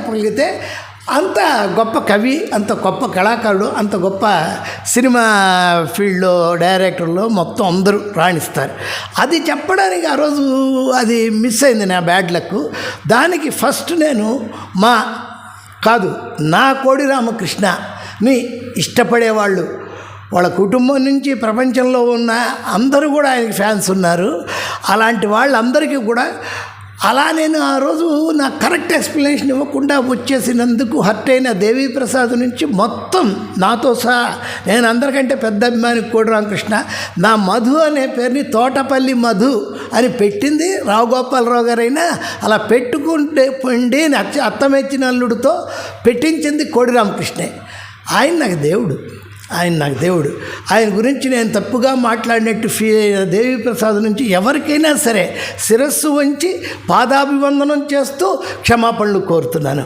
చెప్పగలిగితే అంత గొప్ప కవి, అంత గొప్ప కళాకారుడు, అంత గొప్ప సినిమా ఫీల్డ్లో డైరెక్టర్లో మొత్తం అందరూ రాణిస్తారు. అది చెప్పడానికి ఆ రోజు అది మిస్ అయింది నా బ్యాడ్ లక్. దానికి ఫస్ట్ నేను నా కోడి రామకృష్ణని ఇష్టపడేవాళ్ళు, వాళ్ళ కుటుంబం నుంచి ప్రపంచంలో ఉన్న అందరూ కూడా ఆయనకి ఫ్యాన్స్ ఉన్నారు. అలాంటి వాళ్ళందరికీ కూడా అలా నేను ఆ రోజు నాకు కరెక్ట్ ఎక్స్ప్లెనేషన్ ఇవ్వకుండా వచ్చేసినందుకు హర్ట్ అయిన దేవీప్రసాద్ నుంచి మొత్తం నాతో సహా, నేను అందరికంటే పెద్ద అభిమాని కోడి రామకృష్ణ. నా మధు అనే పేరుని తోటపల్లి మధు అని పెట్టింది రావు గోపాలరావు గారైనా అలా పెట్టుకుంటే పండి అత్తమెచ్చిన అల్లుడితో పెట్టించింది కోడి రామకృష్ణే. ఆయన నాకు దేవుడు. ఆయన గురించి నేను తప్పుగా మాట్లాడినట్టు దేవీప్రసాద్ నుంచి ఎవరికైనా సరే శిరస్సు వంచి పాదాభివందనం చేస్తూ క్షమాపణలు కోరుతున్నాను.